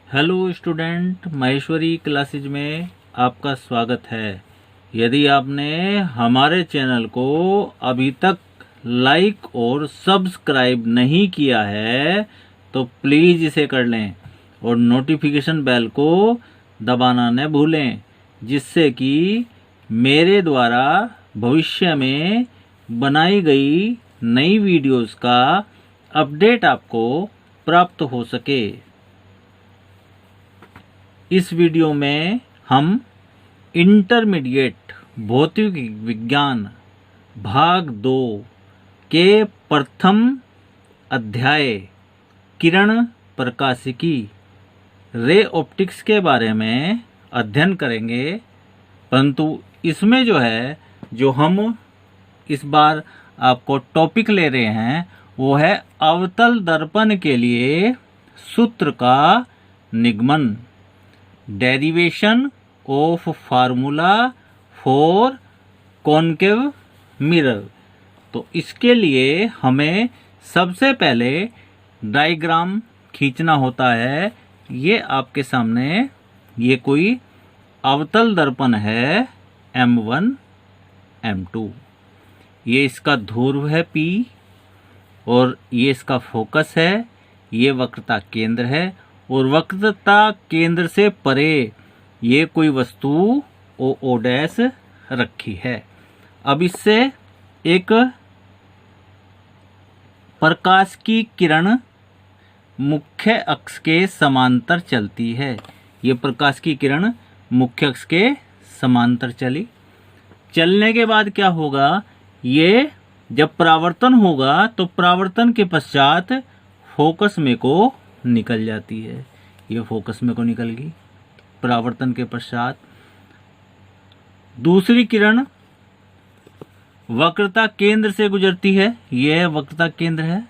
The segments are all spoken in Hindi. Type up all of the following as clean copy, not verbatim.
हेलो स्टूडेंट, माहेश्वरी क्लासेज में आपका स्वागत है। यदि आपने हमारे चैनल को अभी तक लाइक और सब्सक्राइब नहीं किया है तो प्लीज़ इसे कर लें और नोटिफिकेशन बेल को दबाना न भूलें, जिससे कि मेरे द्वारा भविष्य में बनाई गई नई वीडियोस का अपडेट आपको प्राप्त हो सके। इस वीडियो में हम इंटरमीडिएट भौतिक विज्ञान भाग 2 के प्रथम अध्याय किरण प्रकाशिकी रे ऑप्टिक्स के बारे में अध्ययन करेंगे। परंतु इसमें जो हम इस बार आपको टॉपिक ले रहे हैं वो है अवतल दर्पण के लिए सूत्र का निगमन, derivation of formula for concave mirror. तो इसके लिए हमें सबसे पहले डायग्राम खींचना होता है। ये आपके सामने ये कोई अवतल दर्पण है M1 M2, ये इसका ध्रुव है P और ये इसका फोकस है, ये वक्रता केंद्र है और वक्रता केंद्र से परे ये कोई वस्तु ओ डैश रखी है। अब इससे एक प्रकाश की किरण मुख्य अक्ष के समांतर चलती है। ये प्रकाश की किरण मुख्य अक्ष के समांतर चलने के बाद क्या होगा, ये जब परावर्तन होगा तो परावर्तन के पश्चात फोकस में को निकल जाती है। ये फोकस में को निकल गई। परावर्तन के पश्चात दूसरी किरण वक्रता केंद्र से गुजरती है। यह वक्रता केंद्र है।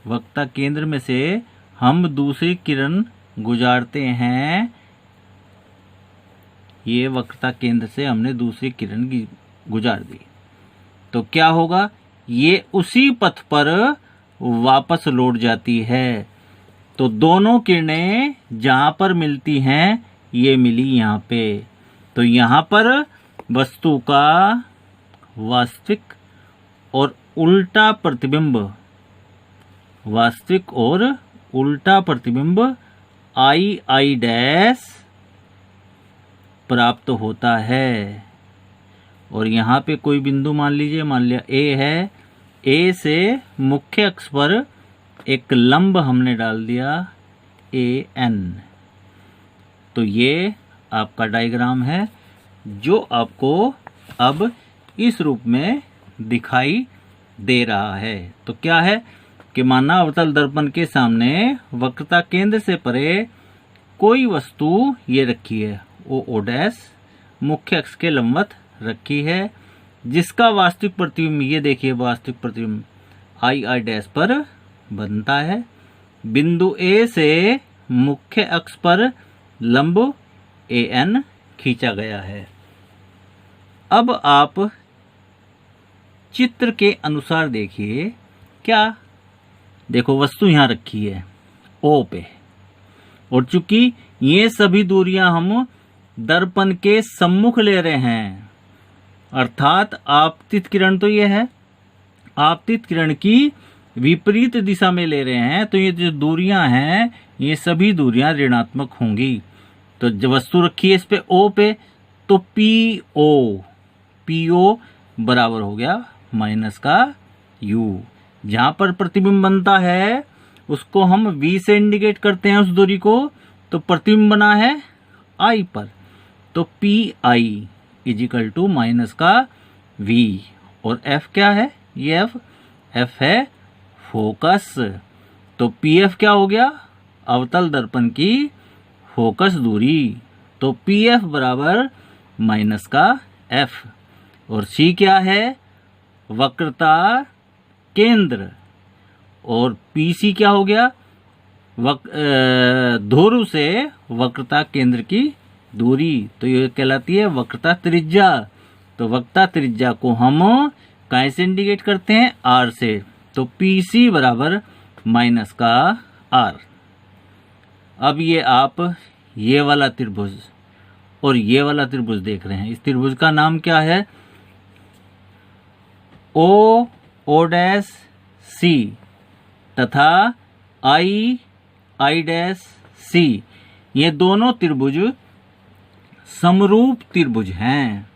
वक्रता केंद्र में से हम दूसरी किरण गुजारते हैं। ये वक्रता केंद्र से हमने दूसरी किरण गुजार दी तो क्या होगा, ये उसी पथ पर वापस लौट जाती है। तो दोनों किरणें जहां पर मिलती हैं ये मिली यहाँ पे। तो यहाँ पर वस्तु का वास्तविक और उल्टा प्रतिबिंब, वास्तविक और उल्टा प्रतिबिंब आई डैश प्राप्त होता है। और यहाँ पे कोई बिंदु मान लीजिए, मान लिया A है। A से मुख्य अक्ष पर एक लंब हमने डाल दिया AN। तो ये आपका डायग्राम है जो आपको अब इस रूप में दिखाई दे रहा है। तो क्या है कि माना अवतल दर्पण के सामने वक्रता केंद्र से परे कोई वस्तु ये रखी है ओ डैश मुख्य अक्ष के लंबवत रखी है, जिसका वास्तविक प्रतिबिंब ये देखिए, वास्तविक प्रतिबिंब आई डैश पर बनता है। बिंदु A से मुख्य अक्ष पर लंब AN खींचा गया है। अब आप चित्र के अनुसार देखिए, क्या देखो वस्तु यहां रखी है O पे, और चूंकि ये सभी दूरियां हम दर्पण के सम्मुख ले रहे हैं, अर्थात आपतित किरण तो ये है, आपतित किरण की विपरीत दिशा में ले रहे हैं, तो ये जो दूरियां हैं ये सभी दूरियां ऋणात्मक होंगी। तो जब वस्तु रखी है इस पे O पे, तो PO बराबर हो गया माइनस का U। जहां पर प्रतिबिंब बनता है उसको हम V से इंडिकेट करते हैं उस दूरी को, तो प्रतिबिंब बना है I पर, तो PI इजिकल टू माइनस का V। और F क्या है, ये F है फोकस। तो PF क्या हो गया, अवतल दर्पण की फोकस दूरी। तो PF बराबर माइनस का F। और C क्या है, वक्रता केंद्र। और PC क्या हो गया, ध्रुव से वक्रता केंद्र की दूरी। तो ये कहलाती है वक्रता त्रिज्या। तो वक्रता त्रिज्या को हम कैसे इंडिकेट करते हैं, R से। तो PC बराबर माइनस का आर। अब ये आप ये वाला त्रिभुज और ये वाला त्रिभुज देख रहे हैं। इस त्रिभुज का नाम क्या है? ओ ओ डैश सी तथा आई आई डैश सी। ये दोनों त्रिभुज समरूप त्रिभुज हैं।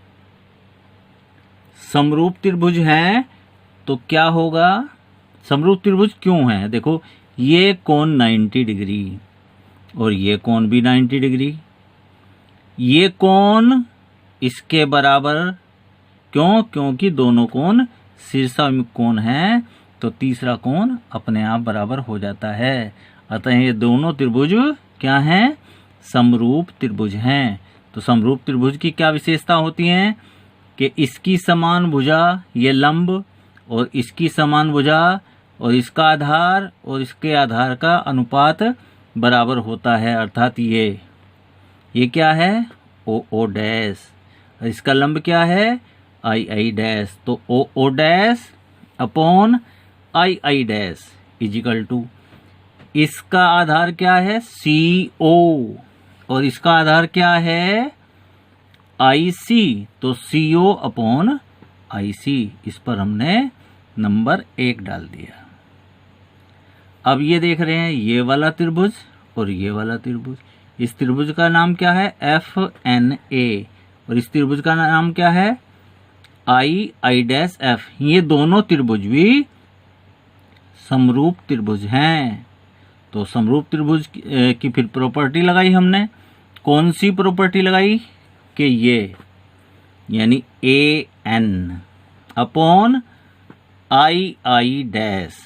समरूप त्रिभुज हैं तो क्या होगा? समरूप त्रिभुज क्यों है? देखो, ये कोण 90 डिग्री और ये कोण भी 90 डिग्री। ये कोण इसके बराबर, क्यों? क्योंकि दोनों कोण शीर्षाभिमुख कोण हैं, तो तीसरा कोण अपने आप बराबर हो जाता है। अतः ये दोनों त्रिभुज क्या हैं? समरूप त्रिभुज हैं। तो समरूप त्रिभुज की क्या विशेषता होती हैं? कि इसकी समान भुजा, ये लंब, और इसकी समान भुजा और इसका आधार और इसके आधार का अनुपात बराबर होता है। अर्थात ये क्या है? O O dash. इसका लंब क्या है? I I dash. तो O O dash upon I I dash is equal to, इसका आधार क्या है? सी ओ, और इसका आधार क्या है? आई सी। तो सी ओ अपॉन आई सी। इस पर हमने नंबर 1 डाल दिया। अब ये देख रहे हैं ये वाला त्रिभुज और ये वाला त्रिभुज। इस त्रिभुज का नाम क्या है? F N A. और इस त्रिभुज का नाम क्या है? I I dash F. ये दोनों त्रिभुज भी समरूप त्रिभुज हैं। तो समरूप त्रिभुज की फिर प्रॉपर्टी लगाई हमने। कौन सी प्रॉपर्टी लगाई? कि ये यानी A N upon I I dash.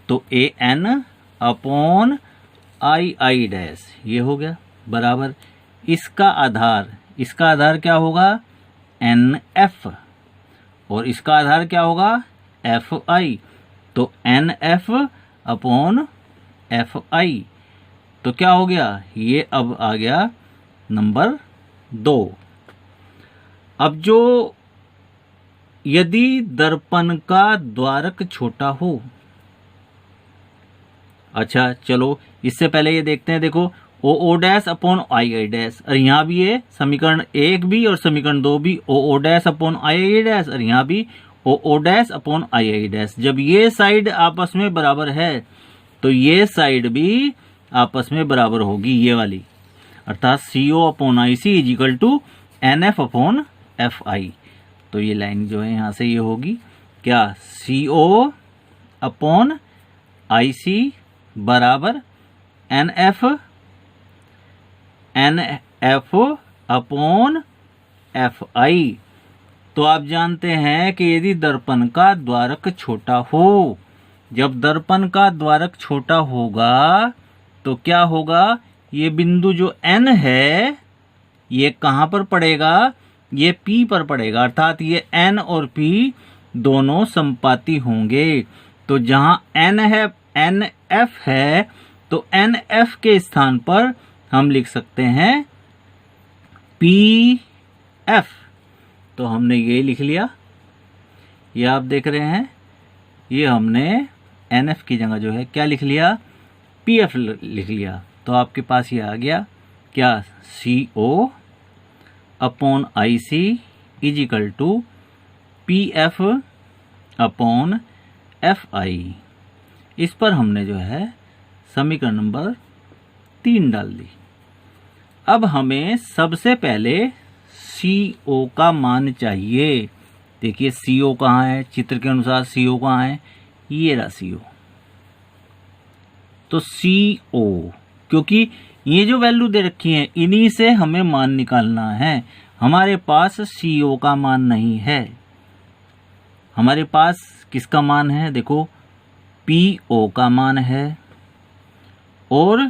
तो A N upon I I dash ये हो गया बराबर। इसका आधार क्या होगा? N F. और इसका आधार क्या होगा? F I. तो N F upon F I. तो क्या हो गया? ये अब आ गया नंबर 2। अब जो यदि दर्पण का द्वारक छोटा हो, अच्छा चलो इससे पहले ये देखते हैं। देखो, O O dash upon I I dash, और यहाँ भी ये समीकरण 1 भी और समीकरण 2 भी O O dash upon I I dash, और यहाँ भी O O dash upon I I dash. जब ये साइड आपस में बराबर है तो ये साइड भी आपस में बराबर होगी, ये वाली। अर्थात C O upon I C is equal to N F upon F I. तो ये लाइन जो है यहाँ से ये होगी क्या? सी ओ अपॉन आई सी बराबर N F upon F I. तो आप जानते हैं कि यदि दर्पण का द्वारक छोटा हो, जब दर्पण का द्वारक छोटा होगा तो क्या होगा? ये बिंदु जो N है ये कहाँ पर पड़ेगा? ये P पर पड़ेगा। अर्थात ये N और P दोनों संपाती होंगे। तो जहां N है, NF है, तो NF के स्थान पर हम लिख सकते हैं PF। तो हमने ये लिख लिया। ये आप देख रहे हैं, ये हमने NF की जगह जो है क्या लिख लिया? PF लिख लिया। तो आपके पास ये आ गया क्या? CO upon IC is equal to PF upon FI। इस पर हमने जो है समीकरण नंबर 3 डाल दी। अब हमें सबसे पहले CO का मान चाहिए। देखिए CO कहाँ है? चित्र के अनुसार CO कहाँ है? ये रहा CO। तो CO, क्योंकि ये जो वैल्यू दे रखी है इन्हीं से हमें मान निकालना है। हमारे पास CO का मान नहीं है, हमारे पास किसका मान है? देखो PO का मान है और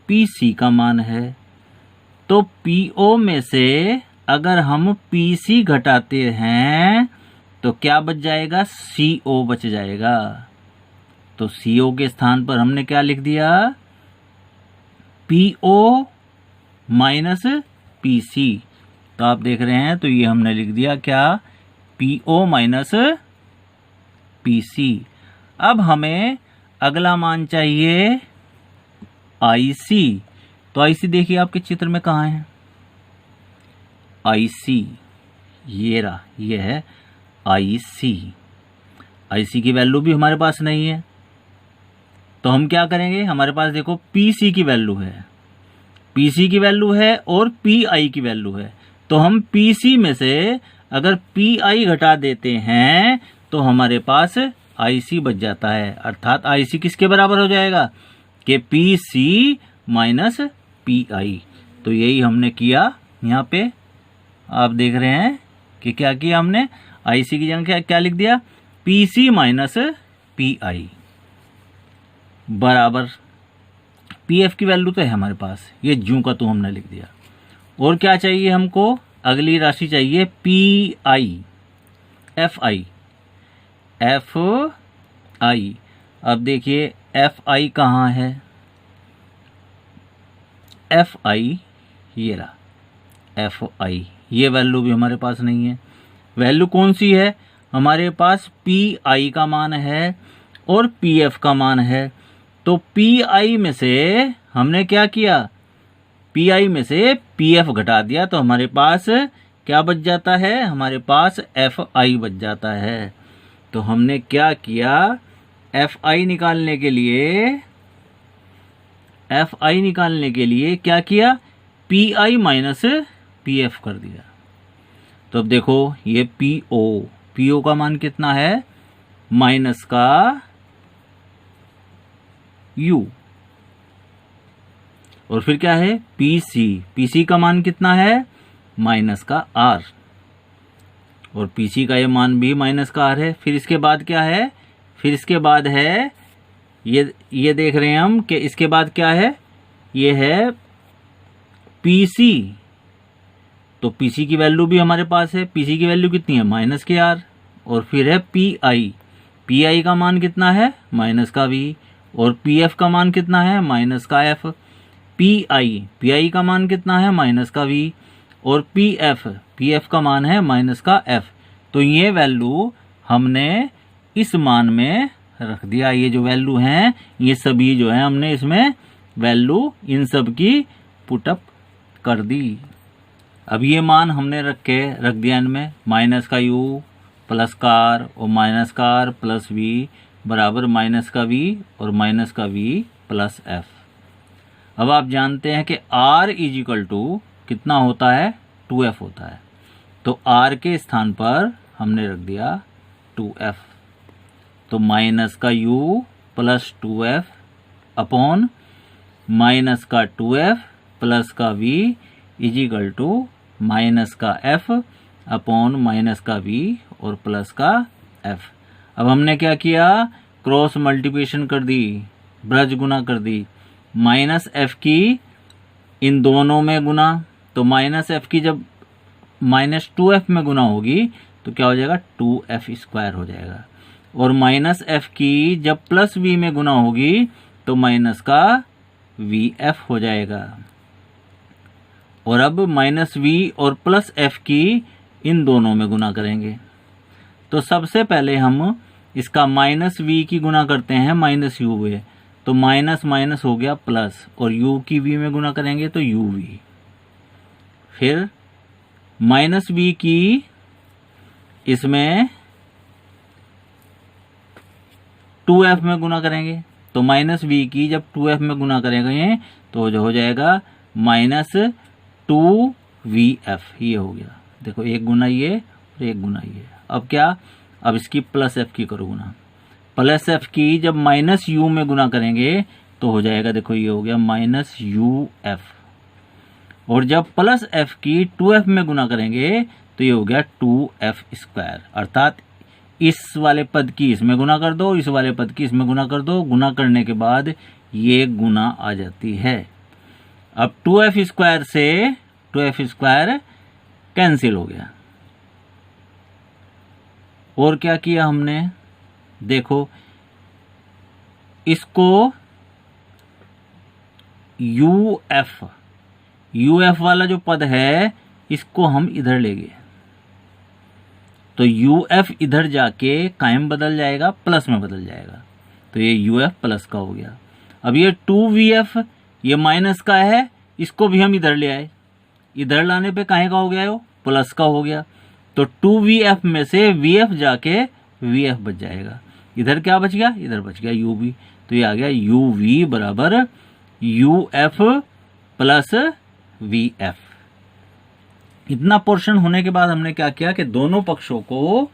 PC का मान है। तो PO में से अगर हम PC घटाते हैं तो क्या बच जाएगा? CO बच जाएगा। तो CO के स्थान पर हमने क्या लिख दिया? PO minus PC। तो आप देख रहे हैं, तो ये हमने लिख दिया क्या? PO minus PC। अब हमें अगला मान चाहिए IC, तो IC देखिए आपके चित्र में कहाँ है, IC ये रहा, ये है IC। IC की वैल्यू भी हमारे पास नहीं है, तो हम क्या करेंगे, हमारे पास देखो PC की वैल्यू है, PC की वैल्यू है और PI की वैल्यू है, तो हम PC में से अगर PI घटा देते हैं तो हमारे पास IC बच जाता है। अर्थात IC किसके बराबर हो जाएगा कि PC माइनस PI। तो यही हमने किया, यहाँ पे आप देख रहे हैं कि क्या किया हमने, IC की जगह क्या लिख दिया, PC माइनस PI बराबर PF की वैल्यू तो है हमारे पास, ये ज्यों का तो हमने लिख दिया। और क्या चाहिए हमको, अगली राशि चाहिए PI, FI। अब देखिए FI कहाँ है, FI ये रहा, FI ये वैल्यू भी हमारे पास नहीं है। वैल्यू कौन सी है, हमारे पास PI का मान है और PF का मान है। तो PI में से हमने क्या किया, PI में से PF घटा दिया, तो हमारे पास क्या बच जाता है, हमारे पास FI बच जाता है। तो हमने क्या किया, FI निकालने के लिए क्या किया, PI माइनस PF कर दिया। तो अब देखो ये PO का मान कितना है, माइनस का U, और फिर क्या है PC का मान कितना है, माइनस का R, और PC का ये मान भी माइनस का R है। फिर इसके बाद क्या है, फिर इसके बाद है ये देख रहे हैं हम कि इसके बाद क्या है, ये है PC। तो PC की वैल्यू भी हमारे पास है, PC की वैल्यू कितनी है, माइनस के R, और फिर है PI का मान कितना है, माइनस का V, और PF का मान कितना है, माइनस का F। PI का मान कितना है, माइनस का V, और PF का मान है माइनस का F। तो ये वैल्यू हमने इस मान में रख दिया। ये जो वैल्यू हैं ये सभी जो है हमने इसमें वैल्यू इन सब की पुटअप कर दी। अब ये मान हमने रख दिया इनमें, माइनस का U प्लस का R और माइनस का R प्लस V बराबर माइनस का V और माइनस का V प्लस F। अब आप जानते हैं कि R इज इक्वल टू कितना होता है, 2F होता है। तो R के स्थान पर हमने रख दिया 2F। तो माइनस का U plus 2F upon minus का 2F प्लस का V is equal to minus का F अपॉन माइनस का V और प्लस का F। अब हमने क्या किया, क्रॉस मल्टीप्लिकेशन कर दी, ब्रज गुना कर दी। माइनस F की इन दोनों में गुना, तो माइनस F की जब माइनस 2F में गुना होगी तो क्या हो जाएगा, 2F स्क्वायर हो जाएगा। और माइनस F की जब प्लस V में गुना होगी तो माइनस का VF हो जाएगा। और अब माइनस V और प्लस F की इन दोनों में गुना करेंगे। तो सबसे पहले हम इसका माइनस V की गुना करते हैं माइनस U में, तो माइनस माइनस हो गया प्लस, और U की V में गुना करेंगे तो UV। फिर माइनस V की इसमें 2F में गुना करेंगे, तो माइनस V की जब 2F में गुना करेंगे तो जो हो जाएगा माइनस 2VF। ये हो गया, देखो एक गुना ये और एक गुना ये। अब क्या, अब इसकी प्लस F की करो गुना, प्लस F की जब माइनस U में गुना करेंगे तो हो जाएगा, देखो ये हो गया माइनस UF। और जब प्लस F की 2F में गुना करेंगे तो ये हो गया 2F स्क्वायर। अर्थात इस वाले पद की इसमें गुना कर दो, इस वाले पद की इसमें गुना कर दो, गुना करने के बाद ये गुना आ जाती है। अब 2F स्क्वायर से 2F स्क्वायर कैंसिल हो गया। और क्या किया हमने, देखो इसको UF वाला जो पद है इसको हम इधर ले गए, तो UF इधर जाके कायम बदल जाएगा, प्लस में बदल जाएगा, तो ये UF प्लस का हो गया। अब ये 2VF ये माइनस का है, इसको भी हम इधर ले आए, इधर लाने पे काहे का हो गया, वो प्लस का हो गया। तो 2VF में से VF जाके VF बच जाएगा। इधर क्या बच गया, इधर बच गया UV। तो ये आ गया UV बराबर UF प्लस VF। इतना पोर्शन होने के बाद हमने क्या किया कि दोनों पक्षों को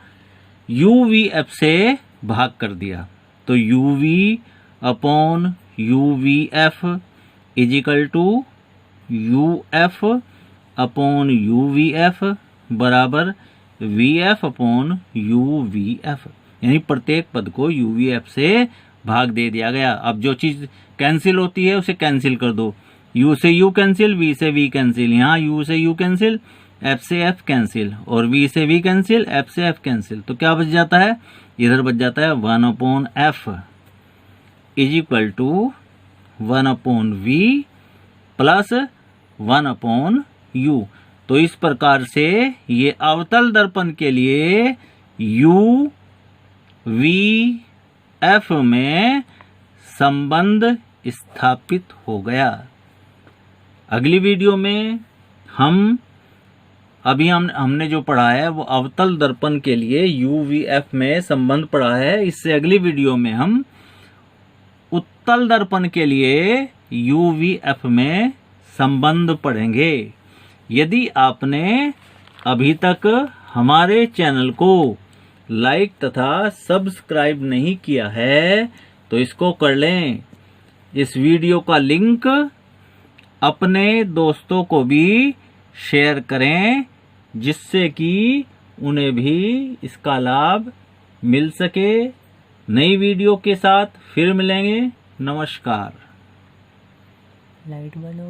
UVF से भाग कर दिया। तो UV upon UVF is equal to UF upon UVF बराबर VF अपॉन UVF, यानी प्रत्येक पद को UVF से भाग दे दिया गया। अब जो चीज कैंसिल होती है उसे कैंसिल कर दो, U से U कैंसिल, V से V कैंसिल, यहाँ U से U कैंसिल, F से F कैंसिल, और V से V कैंसिल, F से F कैंसिल। तो क्या बच जाता है, इधर बच जाता है 1 upon F is equal to 1 upon V plus 1 upon U। तो इस प्रकार से ये अवतल दर्पण के लिए UVF में संबंध स्थापित हो गया। अगली वीडियो में हमने जो पढ़ा है वो अवतल दर्पण के लिए UVF में संबंध पढ़ा है। इससे अगली वीडियो में हम उत्तल दर्पण के लिए UVF में संबंध पढ़ेंगे। यदि आपने अभी तक हमारे चैनल को लाइक तथा सब्सक्राइब नहीं किया है तो इसको कर लें। इस वीडियो का लिंक अपने दोस्तों को भी शेयर करें, जिससे कि उन्हें भी इसका लाभ मिल सके। नई वीडियो के साथ फिर मिलेंगे। नमस्कार। लाइट बंद हो